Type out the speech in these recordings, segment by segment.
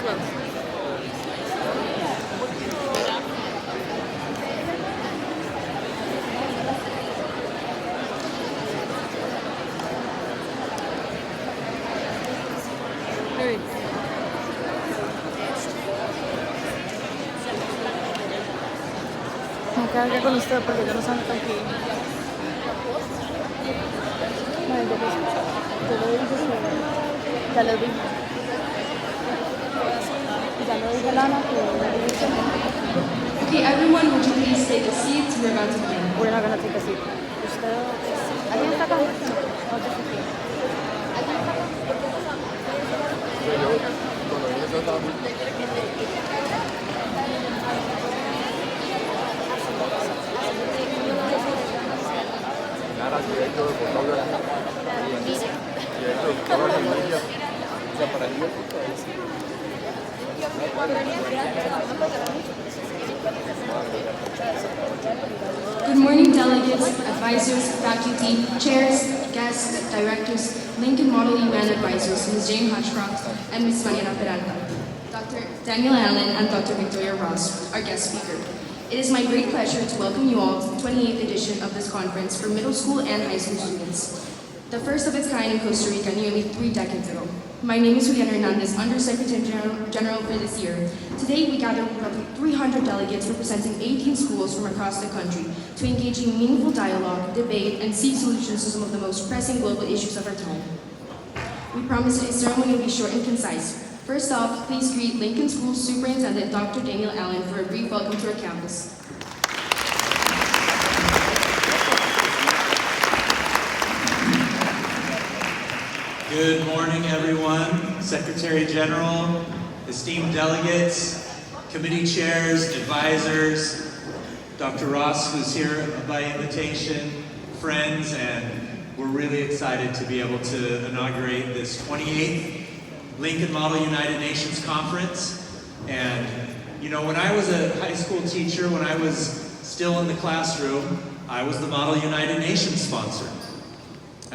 Me carga con usted porque yo no sé dónde está aquí. No, yo lo dije, ya lo dije. Ya lo dije Lana que Okay, everyone, would you please take a seat? We're about to begin. we're not gonna take a seat. Usted, ¿alguien está acá? No, just aquí. Good morning, delegates, advisors, faculty, chairs, guests, directors, Lincoln Model UN advisors, Ms. Jane Hodgcroft and Ms. Mariana Peralta, Dr. Daniel Allen, and Dr. Victoria Ross, our guest speaker. It is my great pleasure to welcome you all to the 28th edition of this conference for middle school and high school students, the first of its kind in Costa Rica nearly 3 decades ago. My name is Juliana Hernandez, Undersecretary General for this year. Today, we gather roughly 300 delegates representing 18 schools from across the country to engage in meaningful dialogue, debate, and seek solutions to some of the most pressing global issues of our time. We promise today's ceremony will be short and concise. First off, please greet Lincoln School Superintendent Dr. Daniel Allen for a brief welcome to our campus. Good morning, everyone. Secretary General, esteemed delegates, committee chairs, advisors, Dr. Ross, who's here by invitation, friends, and we're really excited to be able to inaugurate this 28th Lincoln Model United Nations Conference. And, you know, when I was a high school teacher, when I was still in the classroom, I was the Model United Nations sponsor.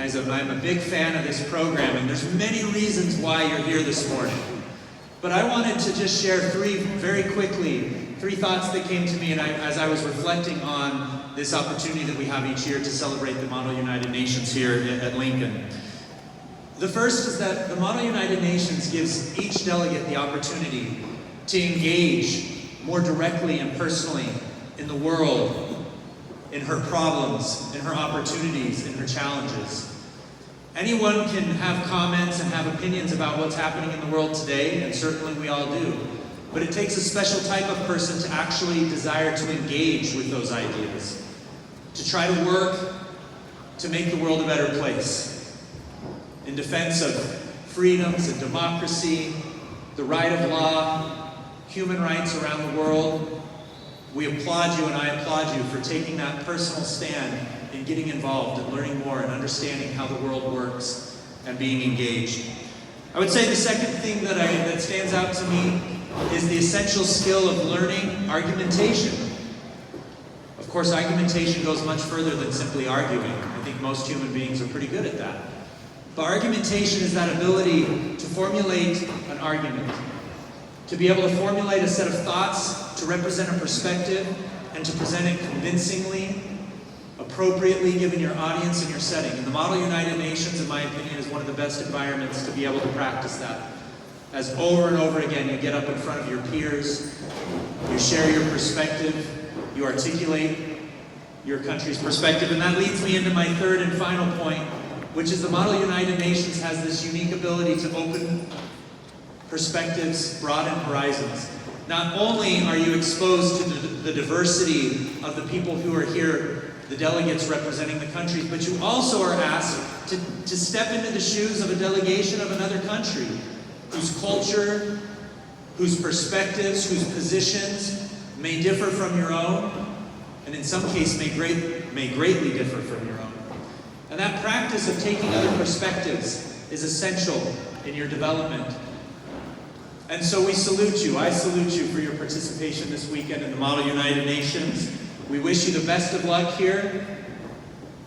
I'm a big fan of this program, and there's many reasons why you're here this morning. But I wanted to just share three thoughts that came to me as I was reflecting on this opportunity that we have each year to celebrate the Model United Nations here at Lincoln. The first is that the Model United Nations gives each delegate the opportunity to engage more directly and personally in the world, in her problems, in her opportunities, in her challenges. Anyone can have comments and have opinions about what's happening in the world today, and certainly we all do. But it takes a special type of person to actually desire to engage with those ideas, to try to work to make the world a better place, in defense of freedoms and democracy, the right of law, human rights around the world. We applaud you, and I applaud you for taking that personal stand in getting involved and learning more and understanding how the world works and being engaged. I would say the second thing that stands out to me is the essential skill of learning argumentation. Of course, argumentation goes much further than simply arguing. I think most human beings are pretty good at that. But argumentation is that ability to formulate an argument, to be able to formulate a set of thoughts, to represent a perspective, and to present it convincingly, appropriately given your audience and your setting. And the Model United Nations, in my opinion, is one of the best environments to be able to practice that. As over and over again, you get up in front of your peers, you share your perspective, you articulate your country's perspective, and that leads me into my third and final point, which is the Model United Nations has this unique ability to open perspectives, broaden horizons. Not only are you exposed to the diversity of the people who are here, the delegates representing the countries, but you also are asked to step into the shoes of a delegation of another country, whose culture, whose perspectives, whose positions may differ from your own, and in some cases may greatly differ from your own. And that practice of taking other perspectives is essential in your development. And so we salute you. I salute you for your participation this weekend in the Model United Nations. We wish you the best of luck here.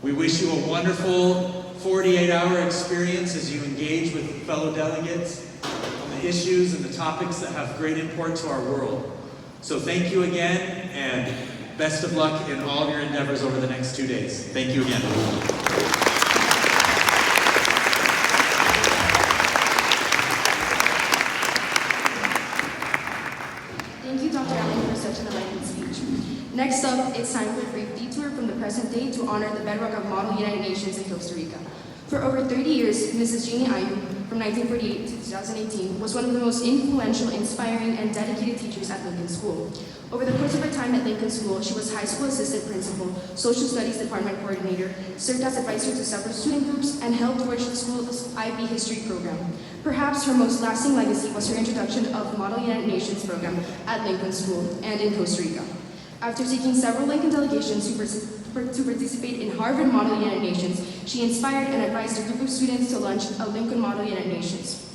We wish you a wonderful 48-hour experience as you engage with fellow delegates. And the issues and the topics that have great import to our world. So thank you again, and best of luck in all of your endeavors over the next 2 days. Thank you again. Thank you, Dr. Allen, for such an enlightening speech. Next up, it's time for a brief detour from the present day to honor the bedrock of Model United Nations in Costa Rica. For over 30 years, Mrs. Jeannie Ayub, from 1948 to 2018, was one of the most influential, inspiring, and dedicated teachers at Lincoln School. Over the course of her time at Lincoln School, she was high school assistant principal, social studies department coordinator, served as advisor to several student groups, and helped towards the school's IB history program. Perhaps her most lasting legacy was her introduction of Model United Nations program at Lincoln School and in Costa Rica. After taking several Lincoln delegations to participate in Harvard Model United Nations, she inspired and advised a group of students to launch a Lincoln Model United Nations.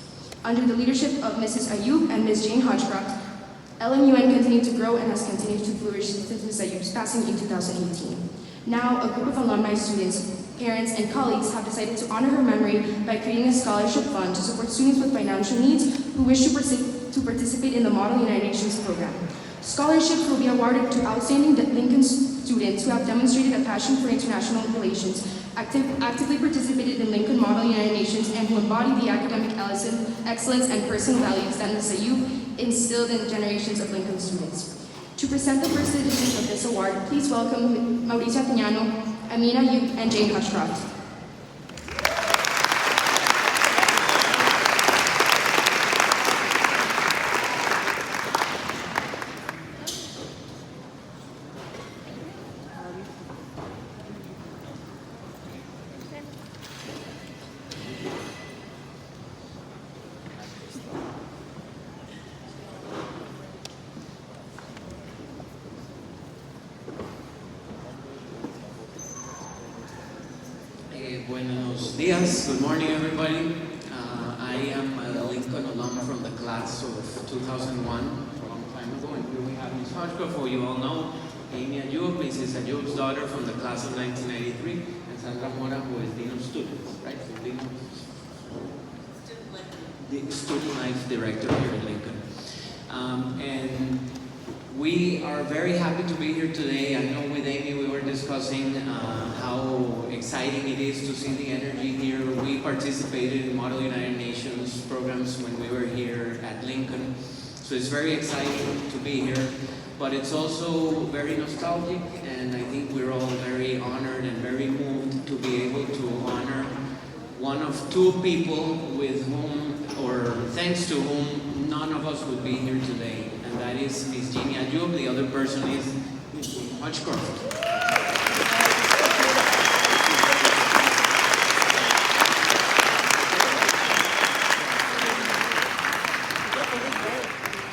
Under the leadership of Mrs. Ayub and Ms. Jane Hodgcroft, LMUN continued to grow and has continued to flourish since Ms. Ayub's passing in 2018. Now, a group of alumni students, parents, and colleagues have decided to honor her memory by creating a scholarship fund to support students with financial needs who wish to participate in the Model United Nations program. Scholarships will be awarded to outstanding Lincoln students who have demonstrated a passion for international relations, actively participated in Lincoln Model United Nations, and who embody the academic excellence and personal values that Ms. Ayub instilled in generations of Lincoln students. To present the first edition of this award, please welcome Mauricio Atiñano, Amina Ayub, and Jane Hodgcroft. Buenos dias, good morning everybody. I am a Lincoln alum from the class of 2001, a long time ago, and here we have Ms. Hodgcroft, who you all know, Amy Ayub, Mrs. Ayub's daughter from the class of 1993, and Sandra Mora, who is Dean of Students, right? The Student Life Director here at Lincoln. And we are very happy to be here today. I know with Amy we were discussing how exciting it is to see the energy here. We participated in Model United Nations programs when we were here at Lincoln. So it's very exciting to be here, but it's also very nostalgic, and I think we're all very honored and very moved to be able to honor one of two people with whom, or thanks to whom, none of us would be here today. And that is Ms. Jeannie Ayub. The other person is Ms. Jane Hodgcroft.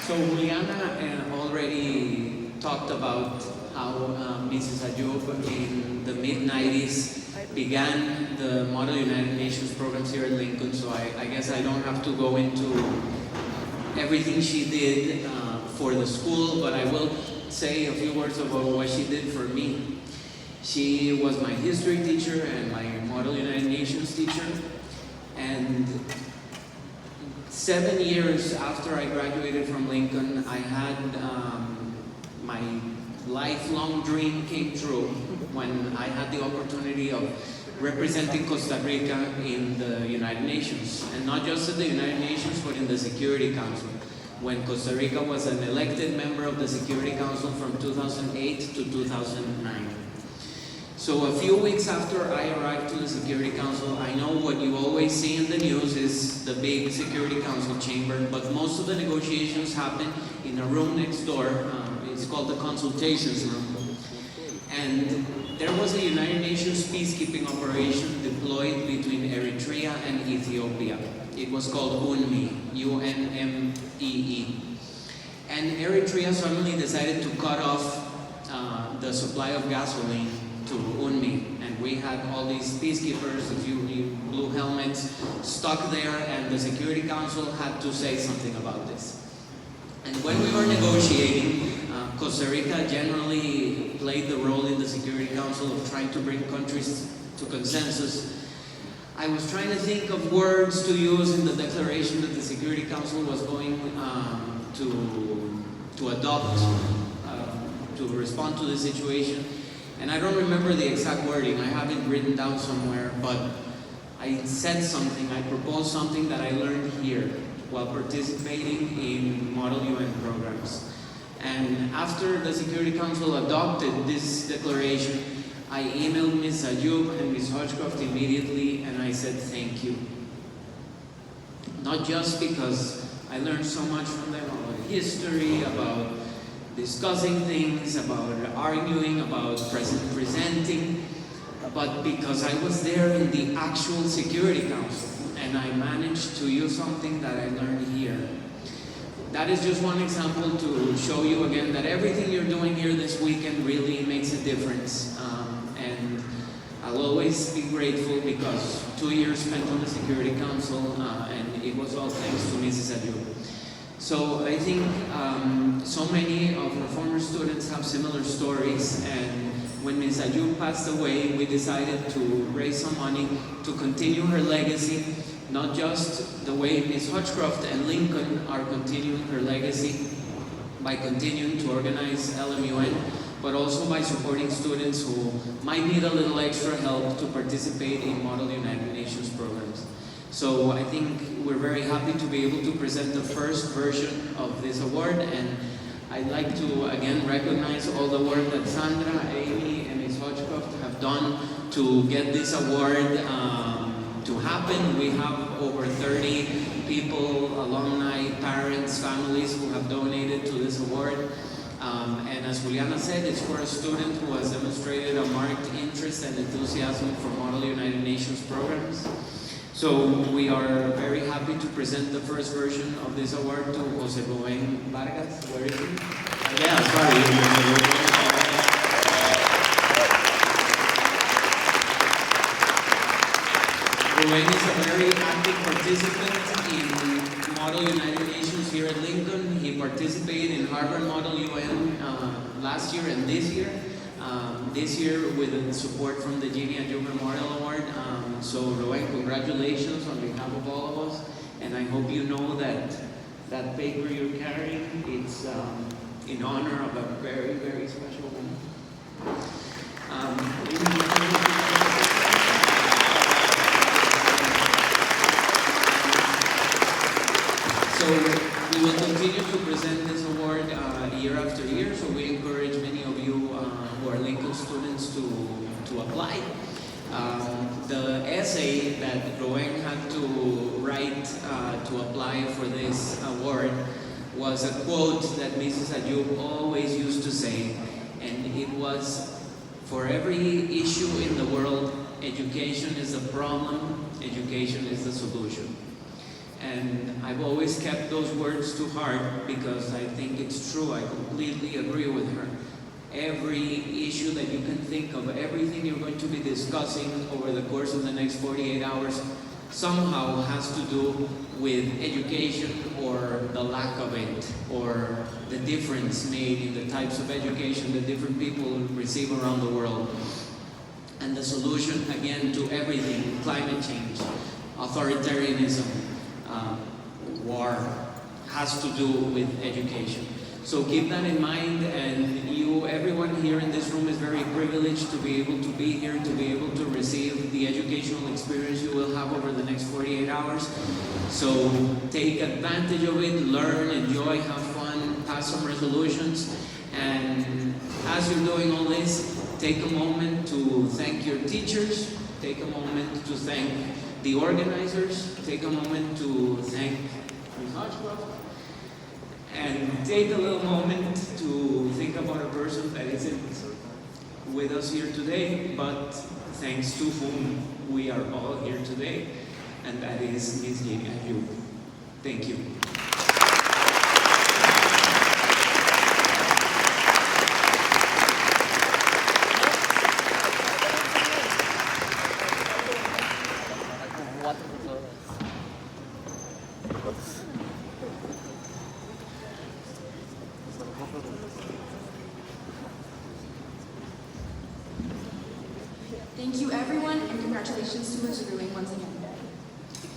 So Juliana already talked about how Mrs. Ayub in the mid-90s began the Model United Nations programs here at Lincoln, so I guess I don't have to go into everything she did for the school, but I will say a few words about what she did for me. She was my history teacher and my Model United Nations teacher, and 7 years after I graduated from Lincoln, I had my lifelong dream came true when I had the opportunity of representing Costa Rica in the United Nations, and not just in the United Nations, but in the Security Council, when Costa Rica was an elected member of the Security Council from 2008 to 2009. So a few weeks after I arrived to the Security Council, I know what you always see in the news is the big Security Council chamber, but most of the negotiations happen in a room next door. It's called the Consultations Room. And there was a United Nations peacekeeping operation deployed between Eritrea and Ethiopia. It was called UNME, U-N-M-E-E. And Eritrea suddenly decided to cut off the supply of gasoline to UNME. And we had all these peacekeepers, a few blue helmets, stuck there, and the Security Council had to say something about this. And when we were negotiating, Costa Rica generally played the role in the Security Council of trying to bring countries to consensus. I was trying to think of words to use in the declaration that the Security Council was going to adopt to respond to the situation. And I don't remember the exact wording, I have it written down somewhere, but I said something, I proposed something that I learned here while participating in Model UN programs. And after the Security Council adopted this declaration, I emailed Ms. Ayub and Ms. Hodgecroft immediately, and I said thank you. Not just because I learned so much from them about history, about discussing things, about arguing, about presenting, but because I was there in the actual Security Council, and I managed to use something that I learned here. That is just one example to show you again that everything you're doing here this weekend really makes a difference. And I'll always be grateful because 2 years spent on the Security Council, and it was all thanks to Mrs. Ayub. So I think so many of our former students have similar stories, and when Ms. Ayub passed away, we decided to raise some money to continue her legacy, not just the way Ms. Hodgecroft and Lincoln are continuing her legacy by continuing to organize LMUN, but also by supporting students who might need a little extra help to participate in Model United Nations programs. So I think we're very happy to be able to present the first version of this award, and I'd like to again recognize all the work that Sandra, Amy, and Ms. Hodgecroft have done to get this award to happen. We have over 30 people, alumni, parents, families who have donated to this award. And as Juliana said, it's for a student who has demonstrated a marked interest and enthusiasm for Model United Nations programs. So we are very happy to present the first version of this award to Jose Rubén Vargas. Where is he? Yeah, sorry. Rubén is a very active participant in Model United Nations here at Lincoln. He participated in Harvard Model UN last year and this year. This year with the support from the Jeannie Ayub Memorial Award. So Rubén, congratulations on behalf of all of us, and I hope you know that that paper you're carrying, it's in honor of a very, very special woman. So we will continue to present this award year after year, so we encourage many of you who are Lincoln students to apply. The essay that Rubén had to write to apply for this award was a quote that Mrs. Ayub always used to say, and it was, for every issue in the world, education is the problem, education is the solution. And I've always kept those words to heart because I think it's true. I completely agree with her. Every issue that you can think of, everything you're going to be discussing over the course of the next 48 hours somehow has to do with education or the lack of it, or the difference made in the types of education that different people receive around the world. And the solution, again, to everything, climate change, authoritarianism, war, has to do with education. So keep that in mind, and you, everyone here in this room is very privileged to be able to be here, to be able to receive the educational experience you will have over the next 48 hours. So take advantage of it, learn, enjoy, have fun, pass some resolutions, and as you're doing all this, take a moment to thank your teachers, take a moment to thank the organizers, take a moment to thank Ms. Hodgecroft, and take a little moment to think about a person that isn't with us here today, but thanks to whom we are all here today, and that is Ms. Jeannie Ayub. Thank you. Thank you, everyone, and congratulations to Mr. Rubén once again.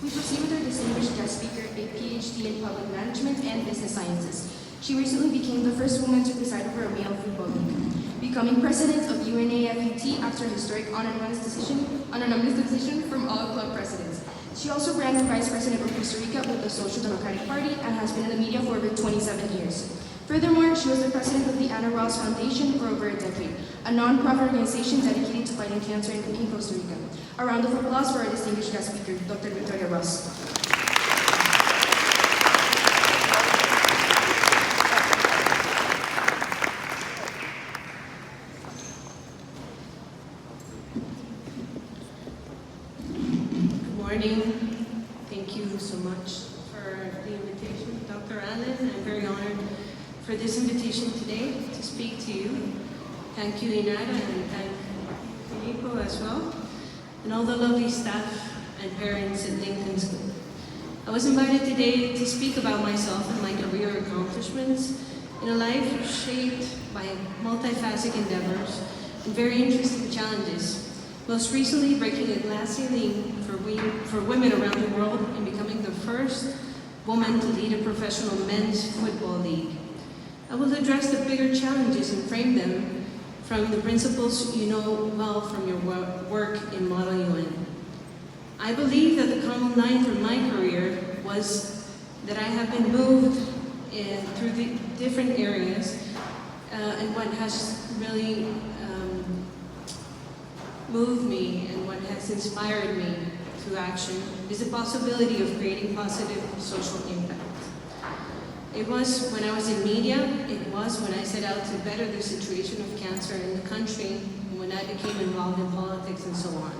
We proceed with our distinguished guest speaker, a PhD in Public Management and Business Sciences. She recently became the first woman to preside over a male football league, becoming president of UNAFUT after a historic unanimous decision from all club presidents. She also ran for vice president of Costa Rica with the Social Democratic Party and has been in the media for over 27 years. Furthermore, she was the president of the Ana Ross Foundation for over a decade, a non-profit organization dedicated to fighting cancer in Costa Rica. A round of applause for our distinguished guest speaker, Dr. Victoria Ross. Good morning. Thank you so much for the invitation, Dr. Allen. I'm very honored for this invitation today to speak to you. Thank you, Inara, and thank Filippo as well, and all the lovely staff and parents at Lincoln School. I was invited today to speak about myself and my career accomplishments in a life shaped by multifaceted endeavors and very interesting challenges. Most recently, breaking a glass ceiling for women around the world and becoming the first woman to lead a professional men's football league. I will address the bigger challenges and frame them from the principles you know well from your work in Model UN. I believe that the common line for my career was that I have been moved through the different areas, and what has really moved me and what has inspired me to action is the possibility of creating positive social impact. It was when I was in media, it was when I set out to better the situation of cancer in the country, when I became involved in politics and so on.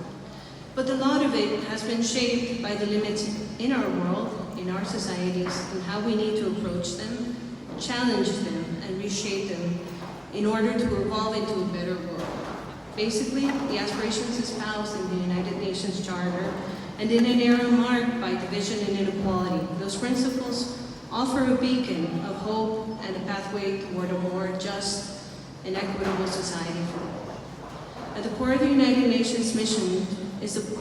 But a lot of it has been shaped by the limits in our world, in our societies, and how we need to approach them, challenge them, and reshape them in order to evolve into a better world. Basically, the aspirations espoused in the United Nations Charter and in an era marked by division and inequality, those principles offer a beacon of hope and a pathway toward a more just and equitable society for all. At the core of the United Nations mission is the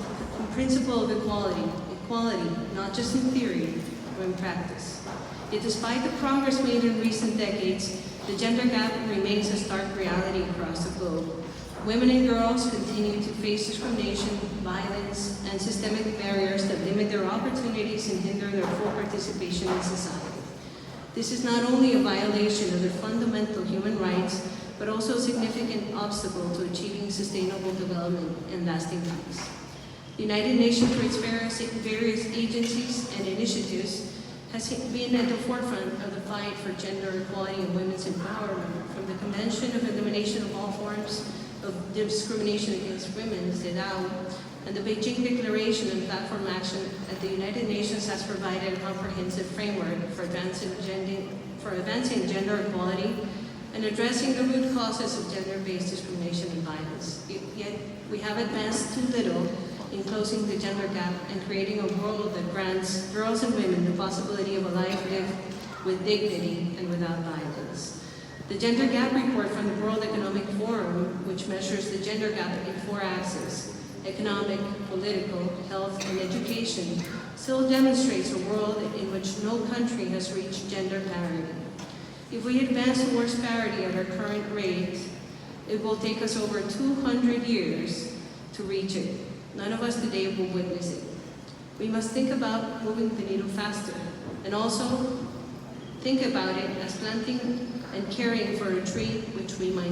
principle of equality, not just in theory, but in practice. Yet despite the progress made in recent decades, the gender gap remains a stark reality across the globe. Women and girls continue to face discrimination, violence, and systemic barriers that limit their opportunities and hinder their full participation in society. This is not only a violation of their fundamental human rights, but also a significant obstacle to achieving sustainable development and lasting peace. The United Nations, through its various agencies and initiatives, has been at the forefront of the fight for gender equality and women's empowerment, from the Convention of Elimination of All Forms of Discrimination Against Women, CEDAW, and the Beijing Declaration and Platform Action at the United Nations has provided a comprehensive framework for advancing gender equality and addressing the root causes of gender-based discrimination and violence. Yet we have advanced too little in closing the gender gap and creating a world that grants girls and women the possibility of a life lived with dignity and without violence. The Gender Gap Report from the World Economic Forum, which measures the gender gap in 4 axes, economic, political, health, and education, still demonstrates a world in which no country has reached gender parity. If we advance towards parity at our current rate, it will take us over 200 years to reach it. None of us today will witness it. We must think about moving the needle faster, and also think about it as planting and caring for a tree which we might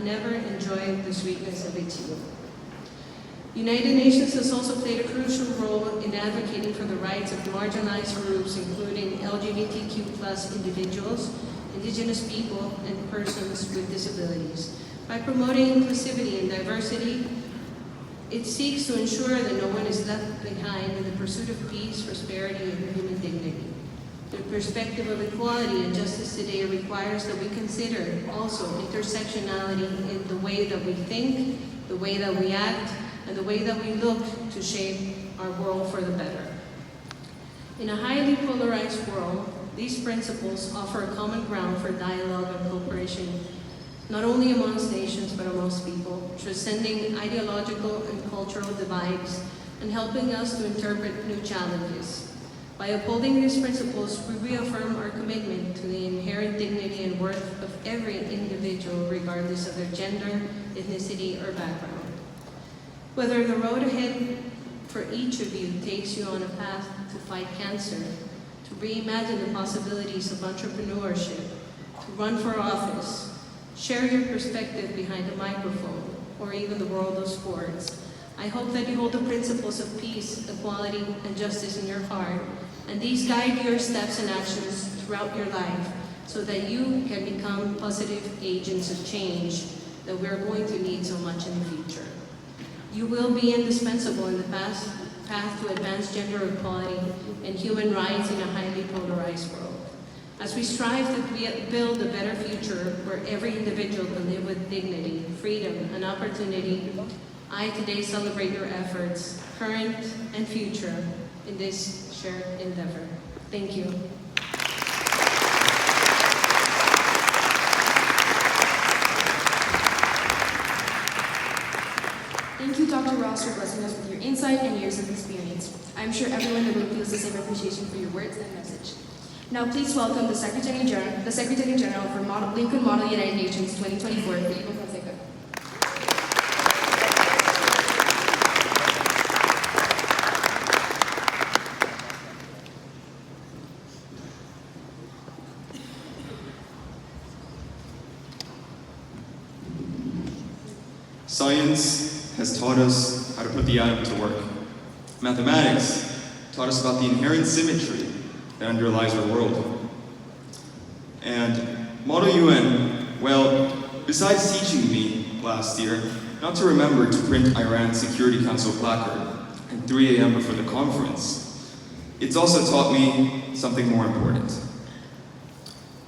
never enjoy the sweetness of its yield. United Nations has also played a crucial role in advocating for the rights of marginalized groups, including LGBTQ+ individuals, indigenous people, and persons with disabilities. By promoting inclusivity and diversity, it seeks to ensure that no one is left behind in the pursuit of peace, prosperity, and human dignity. The perspective of equality and justice today requires that we consider also intersectionality in the way that we think, the way that we act, and the way that we look to shape our world for the better. In a highly polarized world, these principles offer a common ground for dialogue and cooperation, not only amongst nations but amongst people, transcending ideological and cultural divides and helping us to interpret new challenges. By upholding these principles, we reaffirm our commitment to the inherent dignity and worth of every individual, regardless of their gender, ethnicity, or background. Whether the road ahead for each of you takes you on a path to fight cancer, to reimagine the possibilities of entrepreneurship, to run for office, share your perspective behind the microphone, or even the world of sports, I hope that you hold the principles of peace, equality, and justice in your heart, and these guide your steps and actions throughout your life so that you can become positive agents of change that we're going to need so much in the future. You will be indispensable in the path to advance gender equality and human rights in a highly polarized world. As we strive to build a better future where every individual can live with dignity, freedom, and opportunity, I today celebrate your efforts, current and future, in this shared endeavor. Thank you. Thank you, Dr. Ross, for blessing us with your insight and years of experience. I'm sure everyone in the room feels the same appreciation for your words and message. Now, please welcome the Secretary General for Lincoln Model United Nations 2024, Filipo Fonseca. Science has taught us how to put the atom to work. Mathematics taught us about the inherent symmetry that underlies our world. And Model UN, well, besides teaching me last year not to remember to print Iran's Security Council placard at 3 a.m. before the conference, it's also taught me something more important.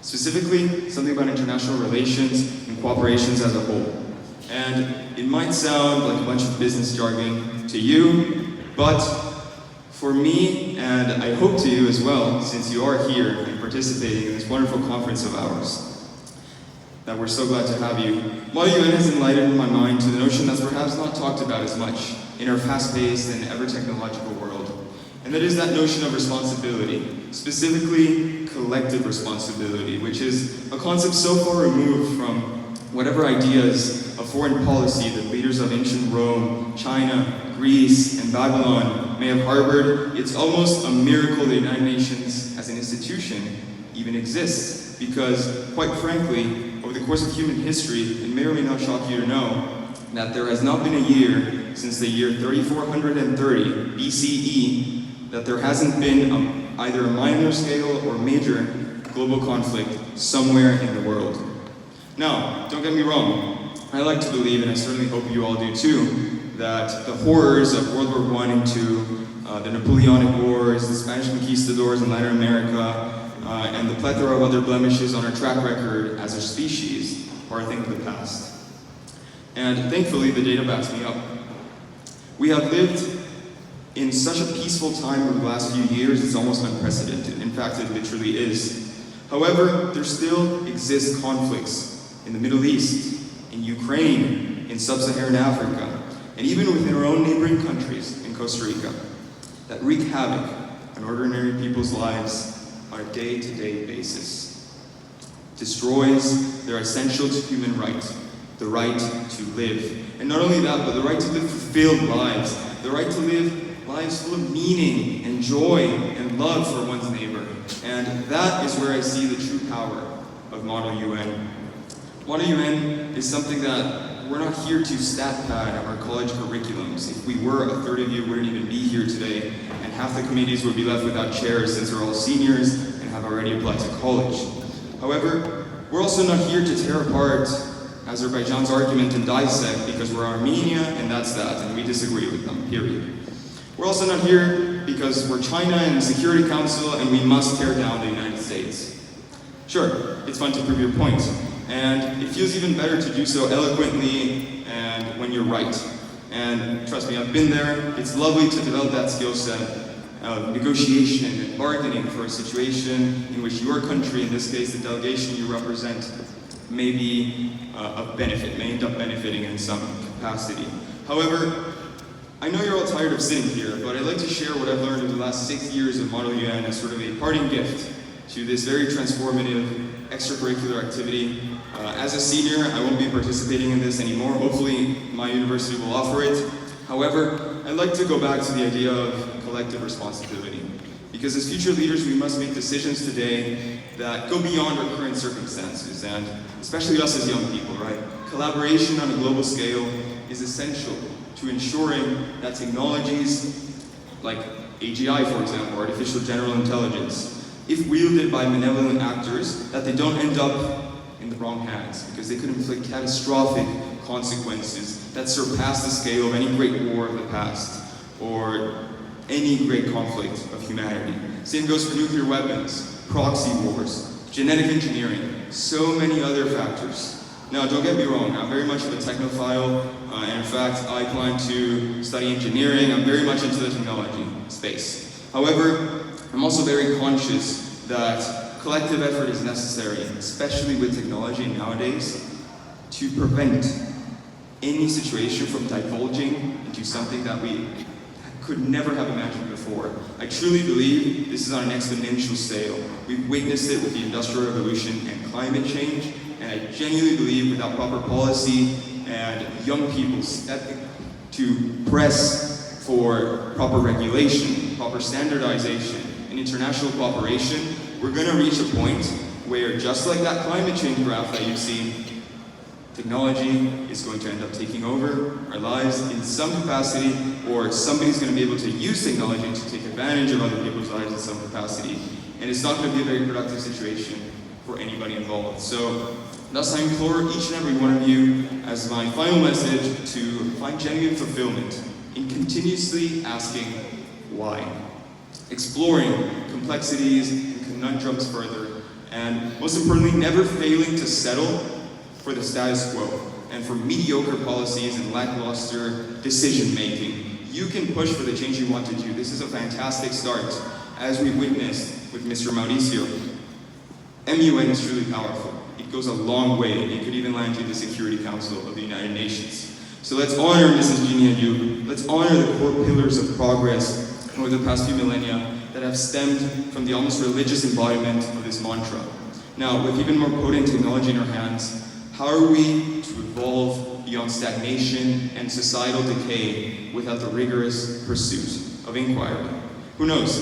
Specifically, something about international relations and cooperations as a whole. And it might sound like a bunch of business jargon to you, but for me, and I hope to you as well, since you are here and participating in this wonderful conference of ours, that we're so glad to have you, Model UN has enlightened my mind to the notion that's perhaps not talked about as much in our fast-paced and ever-technological world, and that is that notion of responsibility, specifically collective responsibility, which is a concept so far removed from whatever ideas of foreign policy that leaders of ancient Rome, China, Greece, and Babylon may have harbored. It's almost a miracle the United Nations as an institution even exists, because, quite frankly, over the course of human history, it may or may not shock you to know that there has not been a year since the year 3430 BCE that there hasn't been either a minor scale or major global conflict somewhere in the world. Now, don't get me wrong, I like to believe, and I certainly hope you all do too, that the horrors of World War I and II, the Napoleonic Wars, the Spanish conquistadors in Latin America, and the plethora of other blemishes on our track record as a species are a thing of the past. And thankfully, the data backs me up. We have lived in such a peaceful time over the last few years, it's almost unprecedented. In fact, it literally is. However, there still exist conflicts in the Middle East, in Ukraine, in sub-Saharan Africa, and even within our own neighboring countries in Costa Rica, that wreak havoc on ordinary people's lives on a day-to-day basis. Destroys their essential to human right, the right to live. And not only that, but the right to live fulfilled lives, the right to live lives full of meaning and joy and love for one's neighbor. And that is where I see the true power of Model UN. Model UN is something that we're not here to stat pad our college curriculums. If we were, a third of you wouldn't even be here today, and half the committees would be left without chairs since we're all seniors and have already applied to college. However, we're also not here to tear apart Azerbaijan's argument and dissect because we're Armenia and that's that, and we disagree with them, period. We're also not here because we're China and the Security Council and we must tear down the United States. Sure, it's fun to prove your point, and it feels even better to do so eloquently and when you're right. And trust me, I've been there. It's lovely to develop that skill set of negotiation and bargaining for a situation in which your country, in this case the delegation you represent, may be of benefit, may end up benefiting in some capacity. However, I know you're all tired of sitting here, but I'd like to share what I've learned in the last 6 years of Model UN as sort of a parting gift to this very transformative extracurricular activity. As a senior, I won't be participating in this anymore. Hopefully, my university will offer it. However, I'd like to go back to the idea of collective responsibility. Because as future leaders, we must make decisions today that go beyond our current circumstances, and especially us as young people, right? Collaboration on a global scale is essential to ensuring that technologies like AGI, for example, artificial general intelligence, if wielded by benevolent actors, that they don't end up in the wrong hands, because they could inflict catastrophic consequences that surpass the scale of any great war of the past, or any great conflict of humanity. Same goes for nuclear weapons, proxy wars, genetic engineering, so many other factors. Now, don't get me wrong, I'm very much of a technophile, and in fact, I plan to study engineering. I'm very much into the technology space. However, I'm also very conscious that collective effort is necessary, especially with technology nowadays, to prevent any situation from divulging into something that we could never have imagined before. I truly believe this is on an exponential scale. We've witnessed it with the Industrial Revolution and climate change, and I genuinely believe without proper policy and young people stepping to press for proper regulation, proper standardization, and international cooperation, we're going to reach a point where, just like that climate change graph that you've seen, technology is going to end up taking over our lives in some capacity, or somebody's going to be able to use technology to take advantage of other people's lives in some capacity. And it's not going to be a very productive situation for anybody involved. So, thus I implore each and every one of you, as my final message, to find genuine fulfillment in continuously asking why. Exploring complexities and conundrums further, and most importantly, never failing to settle for the status quo and for mediocre policies and lackluster decision-making. You can push for the change you want to do. This is a fantastic start, as we witnessed with Mr. Mauricio. MUN is truly powerful. It goes a long way. It could even land you the Security Council of the United Nations. So let's honor Mrs. Jeannie Ayub. Let's honor the core pillars of progress over the past few millennia that have stemmed from the almost religious embodiment of this mantra. Now, with even more potent technology in our hands, how are we to evolve beyond stagnation and societal decay without the rigorous pursuit of inquiry? Who knows?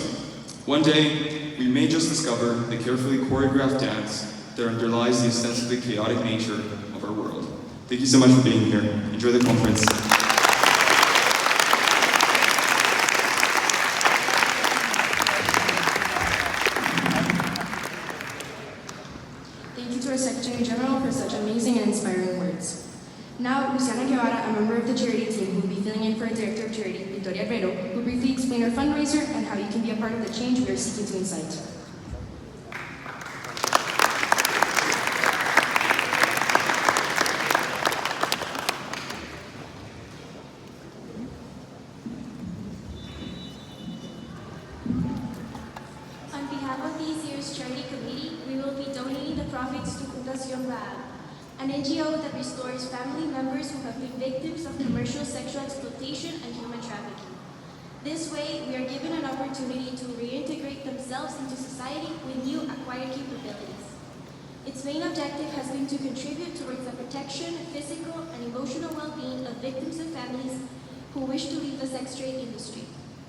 One day, we may just discover the carefully choreographed dance that underlies the ostensibly chaotic nature of our world. Thank you so much for being here. Enjoy the conference. Thank you to our Secretary General for such amazing and inspiring words. Now, Luciana Guevara, a member of the charity team who will be filling in for our Director of Charity, Victoria Herrero, will briefly explain our fundraiser and how you can be a part of the change we are seeking to incite. On behalf of this year's charity committee, we will be donating the profits to Fundación Raab, an NGO that restores family members who have been victims of commercial sexual exploitation and human trafficking. This way, we are given an opportunity to reintegrate themselves into society with new acquired capabilities. Its main objective has been to contribute towards the protection, physical, and emotional well-being of victims and families who wish to leave the sex trade industry.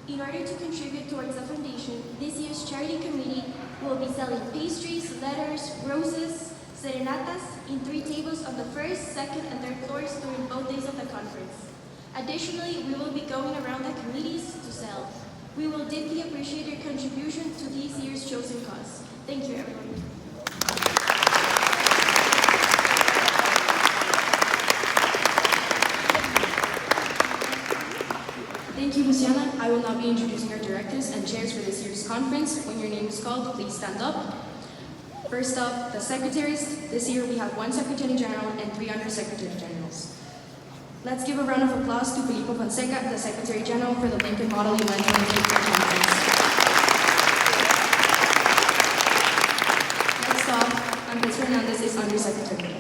In order to contribute towards the foundation, this year's charity committee will be selling pastries, letters, roses, serenatas in 3 tables on the first, second, and third floors during both days of the conference. Additionally, we will be going around the committees to sell. We will deeply appreciate your contribution to this year's chosen cause. Thank you, everyone. Thank you, Luciana. I will now be introducing our directors and chairs for this year's conference. When your name is called, please stand up. First up, the secretaries. This year we have 1 Secretary General and 3 Under-Secretary Generals. Let's give a round of applause to Filippo Fonseca, the Secretary General for the Lincoln Model UN 2023 Conference. Next up, Andres Fernandez is Under-Secretary.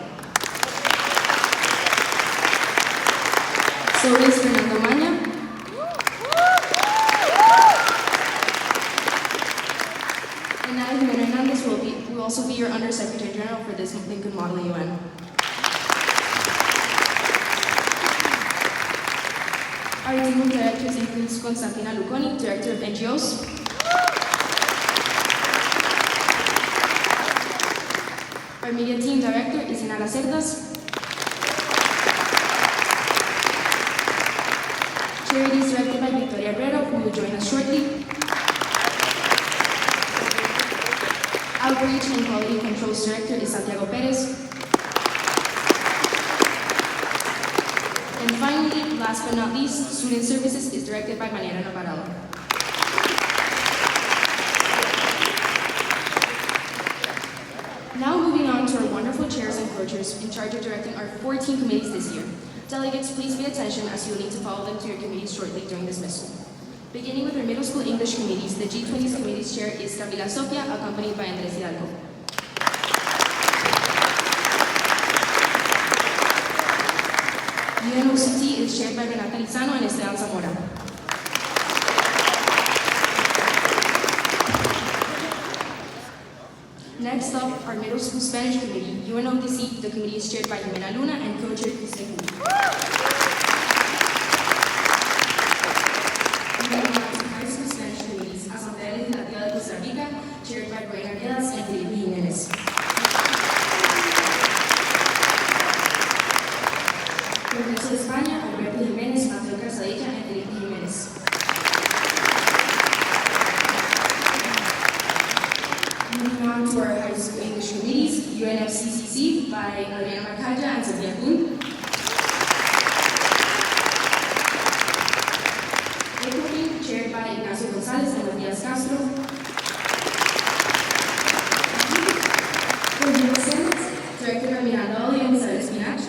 So is Fernando Maña. will also be your Undersecretary General for this Lincoln Model UN. Our team of directors includes Constantina Luconi, Director of NGOs, our media team director is Inala Cerdas, charity is directed by Victoria Herrero, who will join us shortly. Outreach and Quality Controls Director is Santiago Perez. And finally, last but not least, Student Services is directed by Mariana Navarro. Now moving on to our wonderful chairs and co-chairs in charge of directing our 14 committees this year. Delegates, please pay attention as you'll need to follow them to your committees shortly during dismissal. Beginning with our middle school English committees, the G20's committee's chair is Camila Sofia, accompanied by Andres Hidalgo. UNOCT is chaired by Renata Lizano and Esteban Zamora. Next up, our middle school Spanish committee, UNODC, the committee is chaired by Jimena Luna and co-chair Kristen Hu. Moving on to high school Spanish committees, Asamblea Legislativa de Costa Rica, chaired by Brian Arguedas and Felipe Jimenez. Congreso de España, Alberto Jiménez, Mateo Casadilla and Felipe Jimenez. Moving on to our high school English committees, UNFCCC by Adriana Macaya and Sofia Kuhn. ECOFIN, chaired by Ignacio Gonzalez and Matías Castro. Consumer Senate, directed by Miranda Oli and Isabel Espinach.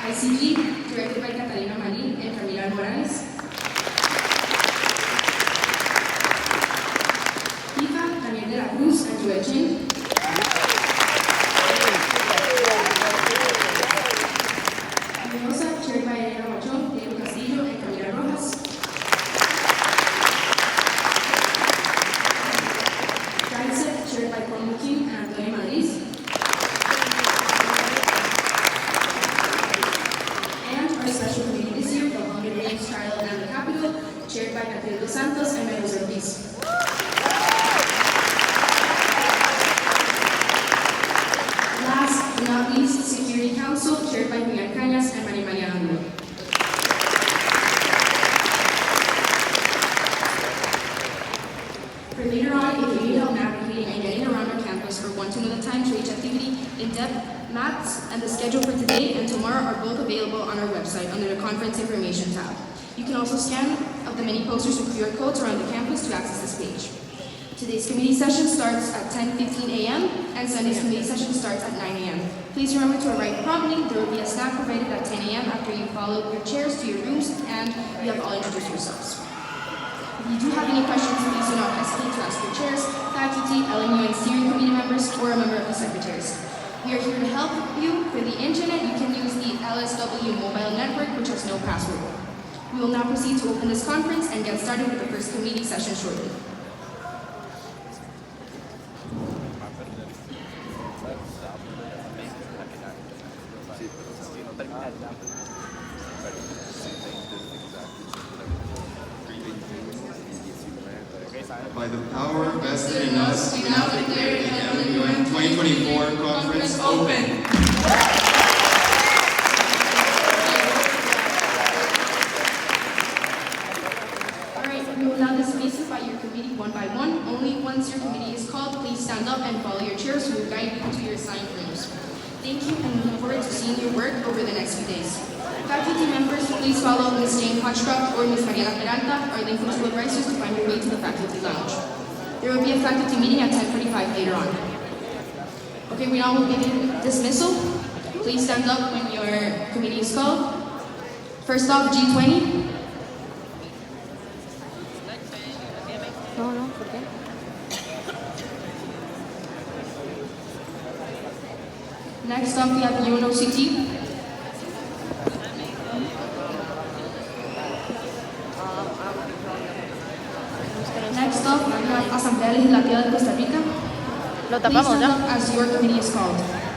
ICG, directed by Catalina Marín and Camila Morales. FIFA, Daniel de la Cruz and Joel Chen. Mimosa, chaired by Elena Machón, Diego Castillo and Camila Rojas. TRICEP, chaired by Paul Mukin and Antonio Madrid. Our special committee this year, the Hunger Games Trial and the Capitol, chaired by Catherine Dos Santos and Menos Ortiz. Last but not least, Security Council, chaired by Miguel Cañas and Maria Maria Angulo. For later on, if you need help navigating and getting around our campus or want to know the time to each activity in depth, maps and the schedule for today and tomorrow are both available on our website under the Conference Information tab. You can also scan up the many posters with QR codes around the campus to access this page. Today's committee session starts at 10:15 a.m. and Sunday's committee session starts at 9 a.m. Please remember to arrive promptly. There will be a snack provided at 10 a.m. after you follow your chairs to your rooms and you have all introduced yourselves. If you do have any questions, please do not hesitate to ask your chairs, faculty, LMU and steering committee members, or a member of the secretaries. We are here to help you. For the internet, you can use the LSW mobile network, which has no password. We will now proceed to open this conference and get started with the first committee session shortly. By the power vested in us, we now declare the LMUN 2024 conference open. Alright, we will now disband your committee one by one. Only once your committee is called, please stand up and follow your chairs. We will guide you to your assigned rooms. Thank you and we look forward to seeing your work over the next few days. Faculty members, please follow Ms. Jane Hodgcroft or Ms. Mariana Peralta, our Lincoln School advisors, to find your way to the faculty lounge. There will be a faculty meeting at 10:45 later on. Okay, we now will begin dismissal. Please stand up when your committee is called. First off, G20. No, ¿por qué? Next up, we have UNOCT. Vamos a up, we have Asamblea Legislativa de Costa Rica. Lo Please tapamos stand ya. up as your committee is called.